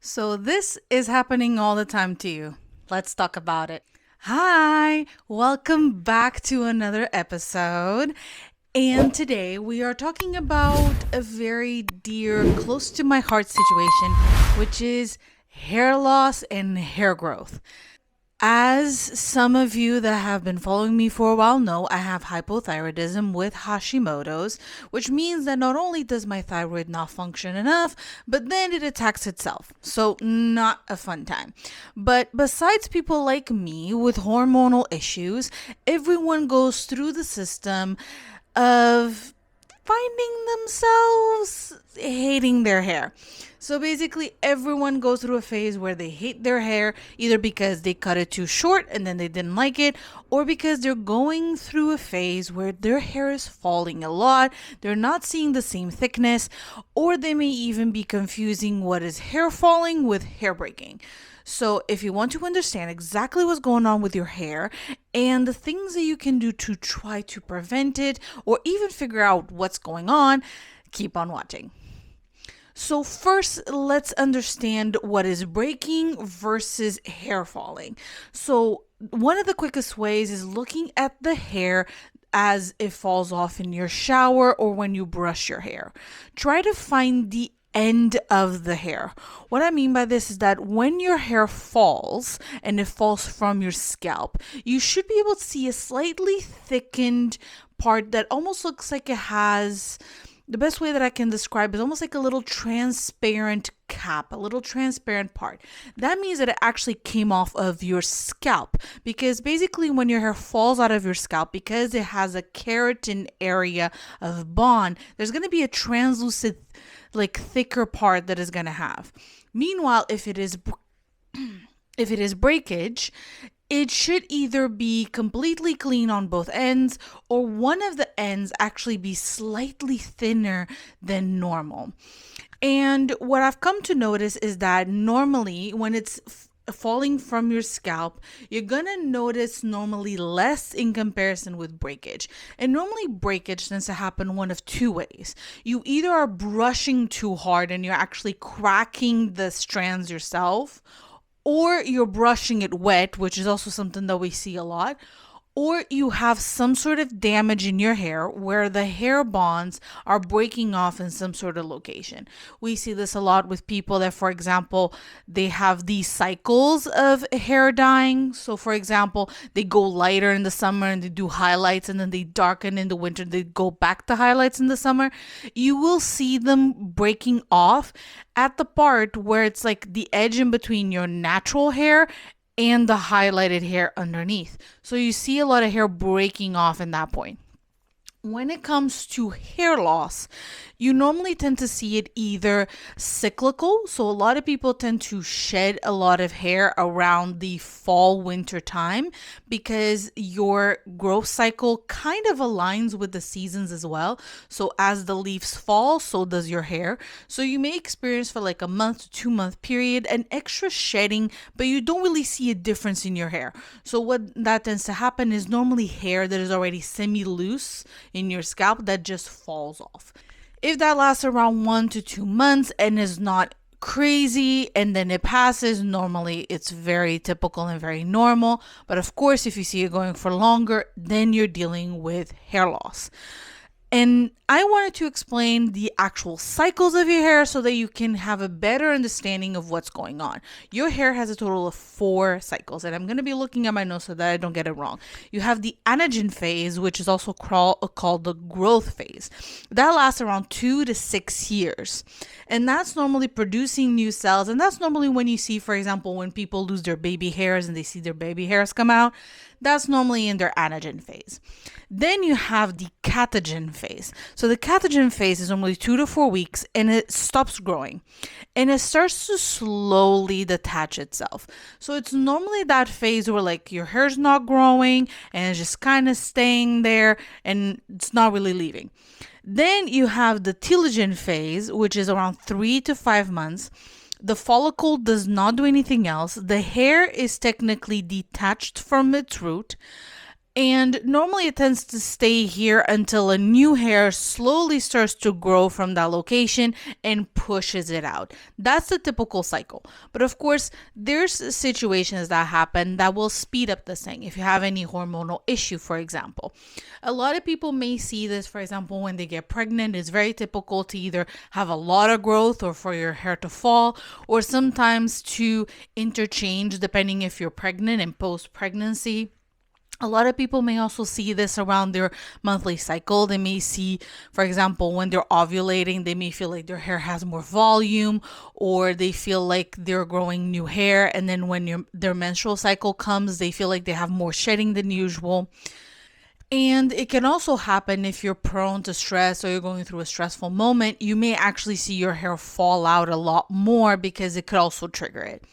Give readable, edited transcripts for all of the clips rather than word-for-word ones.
So this is happening all the time to you. Let's talk about it. Hi, welcome back to another episode. And today we are talking about a very dear, close to my heart situation, which is hair loss and hair growth. As some of you that have been following me for a while know, I have hypothyroidism with Hashimoto's, which means that not only does my thyroid not function enough, but then it attacks itself. So, not a fun time. But besides people like me with hormonal issues, everyone goes through the system of finding themselves hating their hair. So basically, everyone goes through a phase where they hate their hair, either because they cut it too short and then they didn't like it, or because they're going through a phase where their hair is falling a lot, they're not seeing the same thickness, or they may even be confusing what is hair falling with hair breaking. So, if you want to understand exactly what's going on with your hair and the things that you can do to try to prevent it or even figure out what's going on, keep on watching. So, first, let's understand what is breaking versus hair falling. So, one of the quickest ways is looking at the hair as it falls off in your shower or when you brush your hair. Try to find the end of the hair. What I mean by this is that when your hair falls and it falls from your scalp, you should be able to see a slightly thickened part that almost looks like it has, the best way that I can describe is almost like a little transparent cap, a little transparent part. That means that it actually came off of your scalp, because basically when your hair falls out of your scalp, because it has a keratin area of bond, there's going to be a translucent, like thicker part that is going to have. Meanwhile, if it is breakage, it should either be completely clean on both ends or one of the ends actually be slightly thinner than normal. And what I've come to notice is that normally when it's falling from your scalp, you're gonna notice normally less in comparison with breakage. And normally breakage tends to happen one of two ways. You either are brushing too hard and you're actually cracking the strands yourself, or you're brushing it wet, which is also something that we see a lot, or you have some sort of damage in your hair where the hair bonds are breaking off in some sort of location. We see this a lot with people that, for example, they have these cycles of hair dyeing. So, for example, they go lighter in the summer and they do highlights, and then they darken in the winter, they go back to highlights in the summer. You will see them breaking off at the part where it's like the edge in between your natural hair and the highlighted hair underneath. So you see a lot of hair breaking off in that point. When it comes to hair loss, you normally tend to see it either cyclical. So a lot of people tend to shed a lot of hair around the fall winter time because your growth cycle kind of aligns with the seasons as well. So as the leaves fall, so does your hair. So you may experience for like a month to 2 month period an extra shedding, but you don't really see a difference in your hair. So what that tends to happen is normally hair that is already semi-loose in your scalp that just falls off. If that lasts around 1 to 2 months and is not crazy and then it passes, normally it's very typical and very normal. But of course, if you see it going for longer, then you're dealing with hair loss. And I wanted to explain the actual cycles of your hair so that you can have a better understanding of what's going on. Your hair has a total of 4 cycles, and I'm going to be looking at my notes so that I don't get it wrong. You have the anagen phase, which is also called the growth phase. That lasts around 2 to 6 years. And that's normally producing new cells. And that's normally when you see, for example, when people lose their baby hairs and they see their baby hairs come out. That's normally in their anagen phase. Then you have the catagen phase. So the catagen phase is normally 2 to 4 weeks and it stops growing and it starts to slowly detach itself. So it's normally that phase where like your hair's not growing and it's just kind of staying there and it's not really leaving. Then you have the telogen phase, which is around 3 to 5 months. The follicle does not do anything else. The hair is technically detached from its root. And normally it tends to stay here until a new hair slowly starts to grow from that location and pushes it out. That's the typical cycle. But of course, there's situations that happen that will speed up this thing. If you have any hormonal issue, for example, a lot of people may see this, for example, when they get pregnant. It's very typical to either have a lot of growth or for your hair to fall, or sometimes to interchange depending if you're pregnant and post pregnancy. A lot of people may also see this around their monthly cycle. They may see, for example, when they're ovulating, they may feel like their hair has more volume, or they feel like they're growing new hair. And then when their menstrual cycle comes, they feel like they have more shedding than usual. And it can also happen if you're prone to stress or you're going through a stressful moment. You may actually see your hair fall out a lot more because it could also trigger it.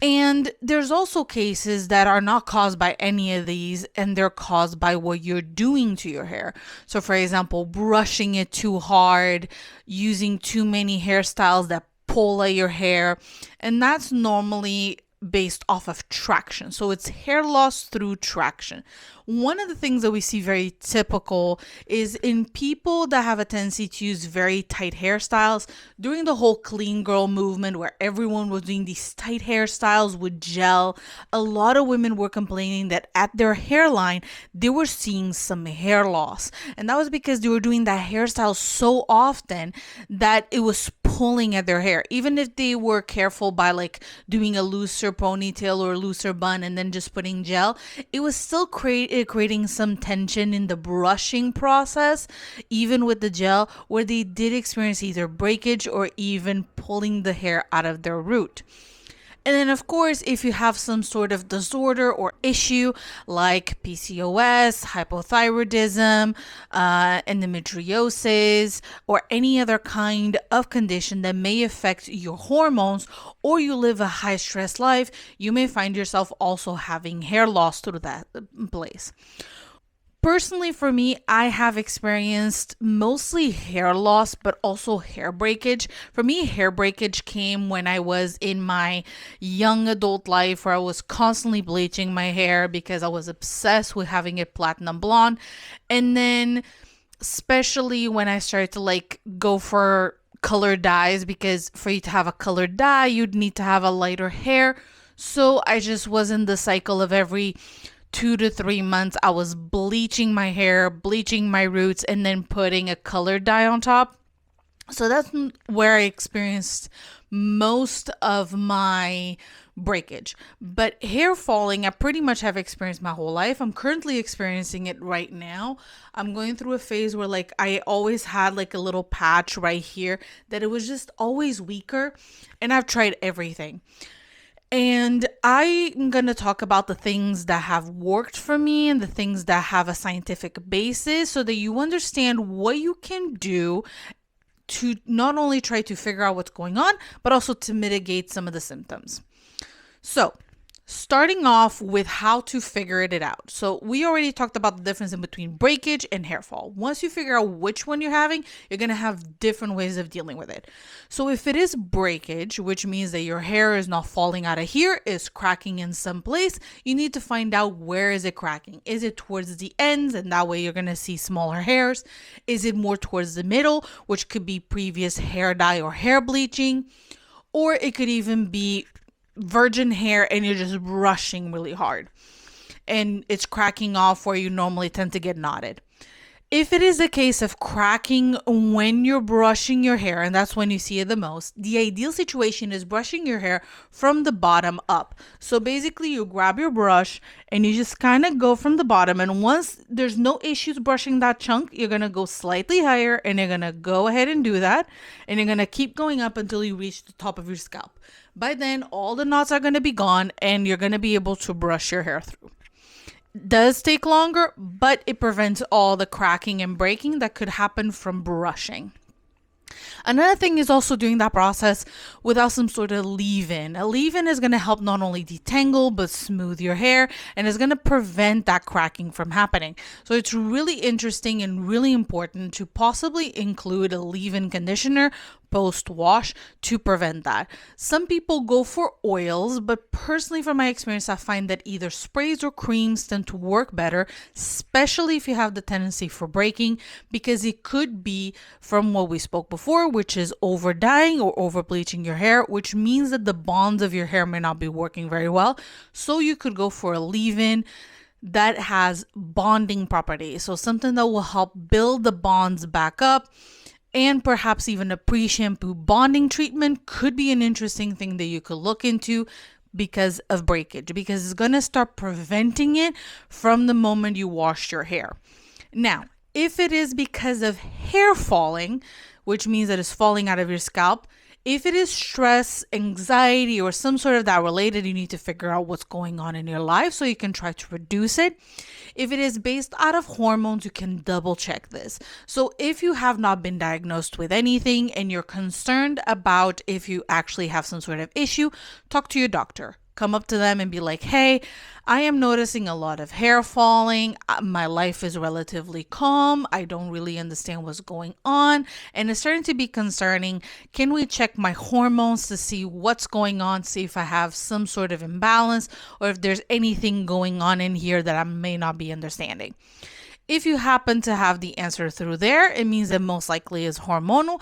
And there's also cases that are not caused by any of these, and they're caused by what you're doing to your hair. So, for example, brushing it too hard, using too many hairstyles that pull at your hair, and that's normally based off of traction. So it's hair loss through traction. One of the things that we see very typical is in people that have a tendency to use very tight hairstyles. During the whole clean girl movement where everyone was doing these tight hairstyles with gel, a lot of women were complaining that at their hairline they were seeing some hair loss. And that was because they were doing that hairstyle so often that it was pulling at their hair. Even if they were careful by like doing a looser ponytail or a looser bun and then just putting gel, it was still creating some tension in the brushing process, even with the gel, where they did experience either breakage or even pulling the hair out of their root. And then, of course, if you have some sort of disorder or issue like PCOS, hypothyroidism, endometriosis, or any other kind of condition that may affect your hormones, or you live a high stress life, you may find yourself also having hair loss through that place. Personally, for me, I have experienced mostly hair loss, but also hair breakage. For me, hair breakage came when I was in my young adult life where I was constantly bleaching my hair because I was obsessed with having it platinum blonde. And then, especially when I started to like go for colored dyes, because for you to have a colored dye, you'd need to have a lighter hair. So I just was in the cycle of every 2 to 3 months, I was bleaching my hair, bleaching my roots, and then putting a color dye on top. So that's where I experienced most of my breakage. But hair falling, I pretty much have experienced my whole life. I'm currently experiencing it right now. I'm going through a phase where like I always had like a little patch right here that it was just always weaker, and I've tried everything. And I'm going to talk about the things that have worked for me and the things that have a scientific basis so that you understand what you can do to not only try to figure out what's going on, but also to mitigate some of the symptoms. So, starting off with how to figure it out. So we already talked about the difference in between breakage and hair fall. Once you figure out which one you're having, you're going to have different ways of dealing with it. So if it is breakage, which means that your hair is not falling out of here, is cracking in some place, you need to find out where is it cracking. Is it towards the ends, and that way you're going to see smaller hairs? Is it more towards the middle, which could be previous hair dye or hair bleaching? Or it could even be virgin hair and you're just brushing really hard and it's cracking off where you normally tend to get knotted. If it is a case of cracking when you're brushing your hair, and that's when you see it the most, the ideal situation is brushing your hair from the bottom up. So basically you grab your brush and you just kind of go from the bottom, and once there's no issues brushing that chunk, you're going to go slightly higher and you're going to go ahead and do that, and you're going to keep going up until you reach the top of your scalp. By then, all the knots are going to be gone and you're going to be able to brush your hair through. Does take longer, but it prevents all the cracking and breaking that could happen from brushing. Another thing is also doing that process without some sort of leave-in. A leave-in is going to help not only detangle but smooth your hair, and is going to prevent that cracking from happening. So it's really interesting and really important to possibly include a leave-in conditioner post wash to prevent that. Some people go for oils, but personally, from my experience, I find that either sprays or creams tend to work better, especially if you have the tendency for breaking, because it could be from what we spoke before, which is over dyeing or over bleaching your hair, which means that the bonds of your hair may not be working very well. So you could go for a leave-in that has bonding properties. So something that will help build the bonds back up, and perhaps even a pre-shampoo bonding treatment could be an interesting thing that you could look into because of breakage, because it's going to start preventing it from the moment you wash your hair. Now, if it is because of hair falling, which means that it's falling out of your scalp, if it is stress, anxiety, or some sort of that related, you need to figure out what's going on in your life so you can try to reduce it. If it is based out of hormones, you can double check this. So if you have not been diagnosed with anything and you're concerned about if you actually have some sort of issue, talk to your doctor. Come up to them and be like, hey, I am noticing a lot of hair falling. My life is relatively calm. I don't really understand what's going on. And it's starting to be concerning. Can we check my hormones to see what's going on, see if I have some sort of imbalance or if there's anything going on in here that I may not be understanding? If you happen to have the answer through there, it means that most likely is hormonal.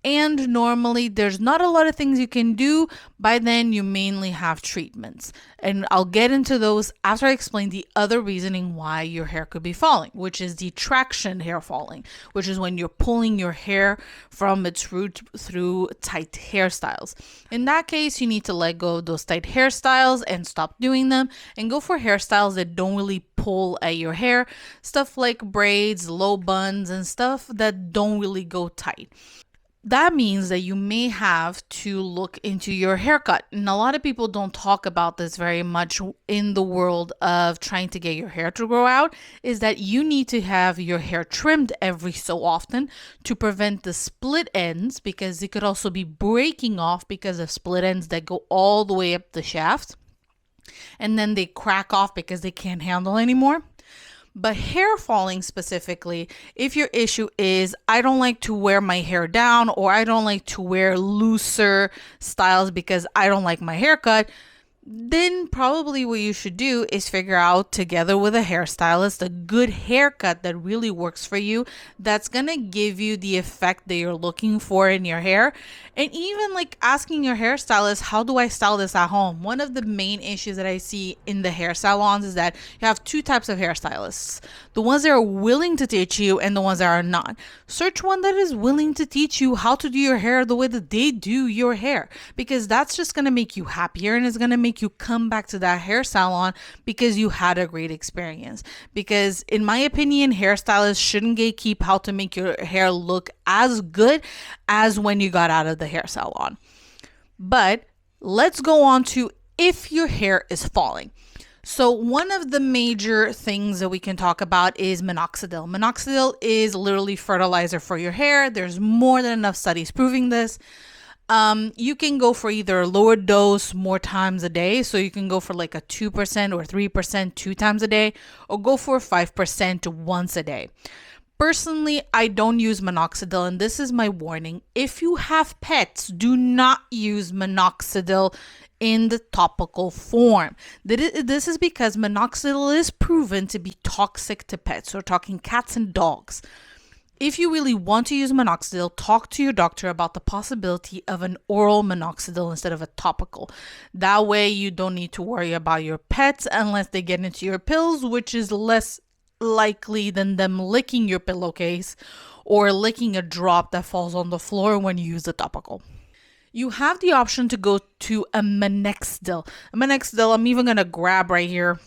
And normally there's not a lot of things you can do. By then you mainly have treatments. And I'll get into those after I explain the other reasoning why your hair could be falling, which is the traction hair falling, which is when you're pulling your hair from its root through tight hairstyles. In that case, you need to let go of those tight hairstyles and stop doing them and go for hairstyles that don't really pull at your hair. Stuff like braids, low buns, and stuff that don't really go tight. That means that you may have to look into your haircut. And a lot of people don't talk about this very much in the world of trying to get your hair to grow out, is that you need to have your hair trimmed every so often to prevent the split ends, because it could also be breaking off because of split ends that go all the way up the shaft. And then they crack off because they can't handle anymore. But hair falling specifically, if your issue is, I don't like to wear my hair down, or I don't like to wear looser styles because I don't like my haircut, then probably what you should do is figure out together with a hairstylist a good haircut that really works for you, that's going to give you the effect that you're looking for in your hair. And even like asking your hairstylist, how do I style this at home? One of the main issues that I see in the hair salons is that you have two types of hairstylists: the ones that are willing to teach you and the ones that are not. Search one that is willing to teach you how to do your hair the way that they do your hair, because that's just going to make you happier and it's going to make you come back to that hair salon because you had a great experience. Because in my opinion, hairstylists shouldn't gatekeep how to make your hair look as good as when you got out of the hair salon. But let's go on to if your hair is falling. So one of the major things that we can talk about is minoxidil. Minoxidil is literally fertilizer for your hair. There's more than enough studies proving this. You can go for either a lower dose more times a day. So you can go for like a 2% or 3% 2 times a day, or go for 5% once a day. Personally, I don't use minoxidil, and this is my warning. If you have pets, do not use minoxidil in the topical form. This is because minoxidil is proven to be toxic to pets. We're talking cats and dogs. If you really want to use minoxidil, talk to your doctor about the possibility of an oral minoxidil instead of a topical. That way you don't need to worry about your pets unless they get into your pills, which is less likely than them licking your pillowcase or licking a drop that falls on the floor when you use the topical. You have the option to go to a minoxidil. A minoxidil, I'm even going to grab right here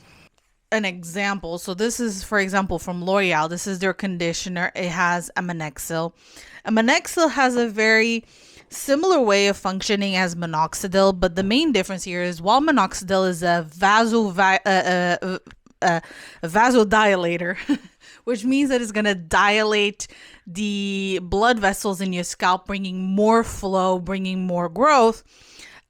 an example. So this is, for example, from L'Oreal. This is their conditioner. It has a minoxidil. A minoxidil has a very similar way of functioning as minoxidil, but the main difference here is while minoxidil is a vasodilator, which means that it's going to dilate the blood vessels in your scalp, bringing more flow, bringing more growth.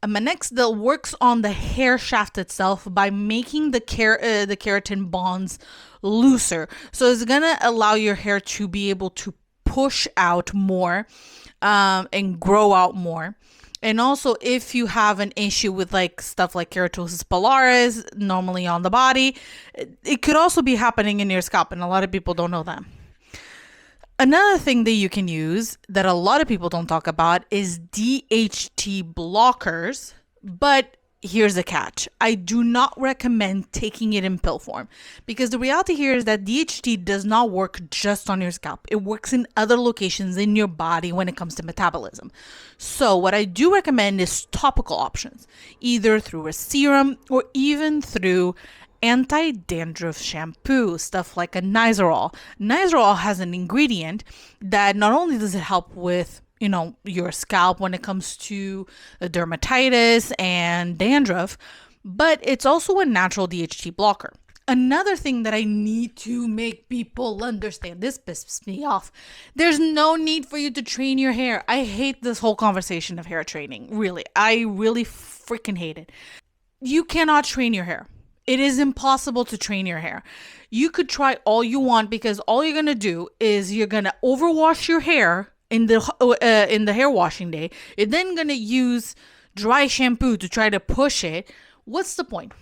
A minoxidil works on the hair shaft itself by making the keratin bonds looser. So it's going to allow your hair to be able to push out more and grow out more. And also, if you have an issue with like stuff like keratosis pilaris, normally on the body, it could also be happening in your scalp, and a lot of people don't know that. Another thing that you can use that a lot of people don't talk about is DHT blockers, but here's the catch. I do not recommend taking it in pill form because the reality here is that DHT does not work just on your scalp. It works in other locations in your body when it comes to metabolism. So what I do recommend is topical options, either through a serum or even through anti-dandruff shampoo, stuff like a Nizoral. Nizoral has an ingredient that not only does it help with your scalp when it comes to dermatitis and dandruff, but it's also a natural DHT blocker. Another thing that I need to make people understand, this pisses me off. There's no need for you to train your hair. I hate this whole conversation of hair training. Really, I really freaking hate it. You cannot train your hair. It is impossible to train your hair. You could try all you want because all you're going to do is you're going to overwash your hair in the hair washing day. You're then going to use dry shampoo to try to push it. What's the point?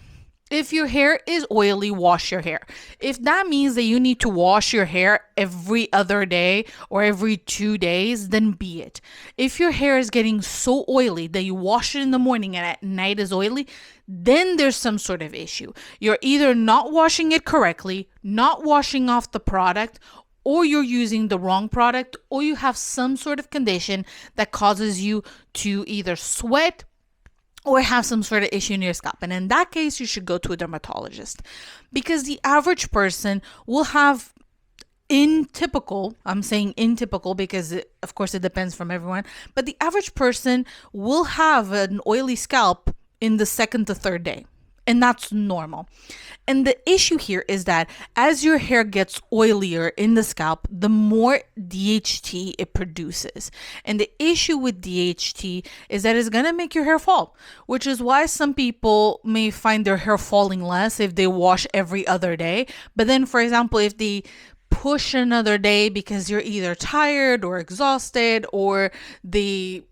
If your hair is oily, wash your hair. If that means that you need to wash your hair every other day or every 2 days, then be it. If your hair is getting so oily that you wash it in the morning and at night is oily, then there's some sort of issue. You're either not washing it correctly, not washing off the product, or you're using the wrong product, or you have some sort of condition that causes you to either sweat or have some sort of issue in your scalp. And in that case, you should go to a dermatologist because the average person will have I'm saying in typical because of course it depends from everyone, but the average person will have an oily scalp in the second to third day. And that's normal. And the issue here is that as your hair gets oilier in the scalp, the more DHT it produces. And the issue with DHT is that it's going to make your hair fall, which is why some people may find their hair falling less if they wash every other day. But then, for example, if they push another day because you're either tired or exhausted or they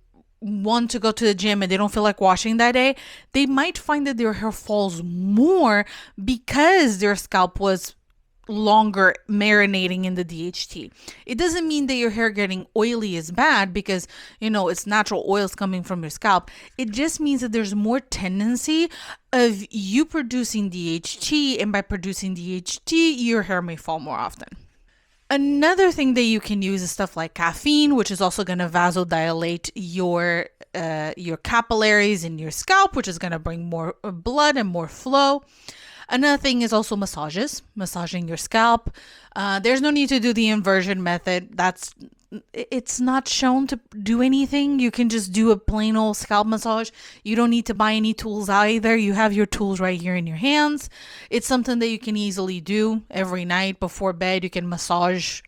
want to go to the gym and they don't feel like washing that day, they might find that their hair falls more because their scalp was longer marinating in the DHT. It doesn't mean that your hair getting oily is bad because, it's natural oils coming from your scalp. It just means that there's more tendency of you producing DHT, and by producing DHT, your hair may fall more often. Another thing that you can use is stuff like caffeine, which is also going to vasodilate your capillaries in your scalp, which is going to bring more blood and more flow. Another thing is also massaging your scalp. There's no need to do the inversion method. It's not shown to do anything. You can just do a plain old scalp massage. You don't need to buy any tools either. You have your tools right here in your hands. It's something that you can easily do every night before bed. You can massage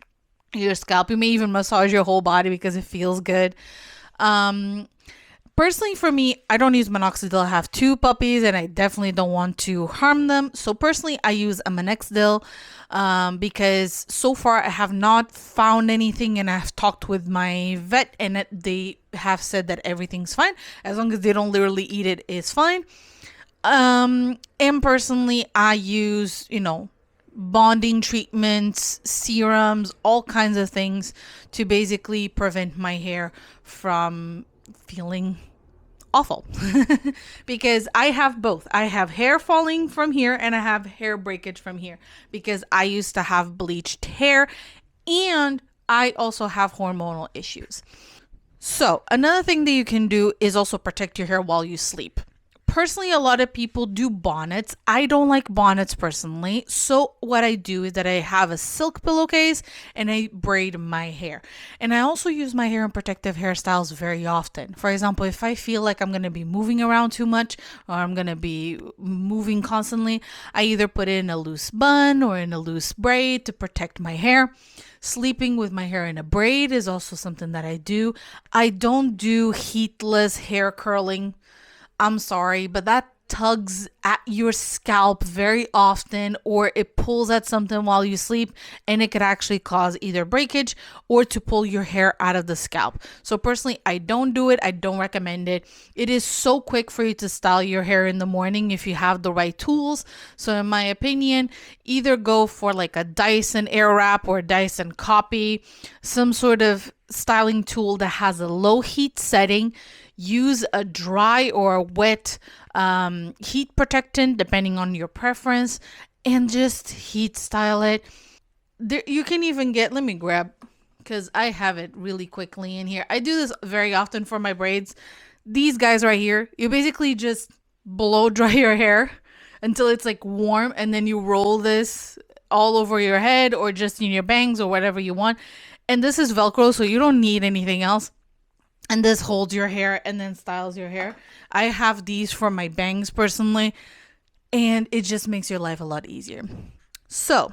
your scalp. You may even massage your whole body because it feels good. Personally, for me, I don't use minoxidil. I have 2 puppies and I definitely don't want to harm them. So personally, I use a minoxidil because so far I have not found anything, and I've talked with my vet and they have said that everything's fine. As long as they don't literally eat it, it's fine. And personally, I use, bonding treatments, serums, all kinds of things to basically prevent my hair from feeling awful because I have both. I have hair falling from here and I have hair breakage from here because I used to have bleached hair and I also have hormonal issues. So another thing that you can do is also protect your hair while you sleep. Personally, a lot of people do bonnets. I don't like bonnets personally. So what I do is that I have a silk pillowcase and I braid my hair. And I also use my hair in protective hairstyles very often. For example, if I feel like I'm going to be moving around too much or I'm going to be moving constantly, I either put it in a loose bun or in a loose braid to protect my hair. Sleeping with my hair in a braid is also something that I do. I don't do heatless hair curling. I'm sorry, but that tugs at your scalp very often, or it pulls at something while you sleep, and it could actually cause either breakage or to pull your hair out of the scalp. So personally, I don't do it. I don't recommend it. It is so quick for you to style your hair in the morning if you have the right tools. So in my opinion, either go for like a Dyson Airwrap or a Dyson Copy, some sort of styling tool that has a low heat setting. Use a dry or a wet heat protectant depending on your preference, and just heat style it. There, you can even get, let me grab, because I have it really quickly in here. I do this very often for my braids. These guys right here, you basically just blow dry your hair until it's like warm, and then you roll this all over your head or just in your bangs or whatever you want. And this is Velcro, so you don't need anything else. And this holds your hair and then styles your hair. I have these for my bangs personally, and it just makes your life a lot easier. So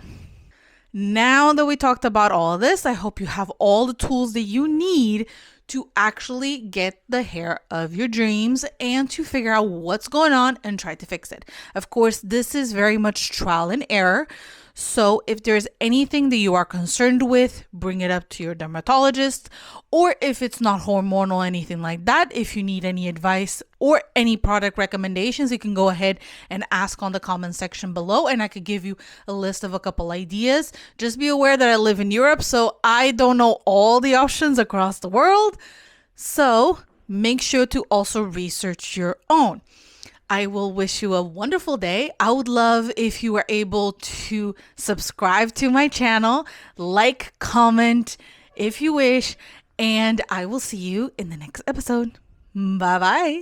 now that we talked about all of this, I hope you have all the tools that you need to actually get the hair of your dreams and to figure out what's going on and try to fix it. Of course, this is very much trial and error. So if there's anything that you are concerned with, bring it up to your dermatologist. Or if it's not hormonal, anything like that, if you need any advice or any product recommendations, you can go ahead and ask on the comment section below, and I could give you a list of a couple ideas. Just be aware that I live in Europe, so I don't know all the options across the world. So make sure to also research your own. I will wish you a wonderful day. I would love if you were able to subscribe to my channel, like, comment if you wish, and I will see you in the next episode. Bye bye.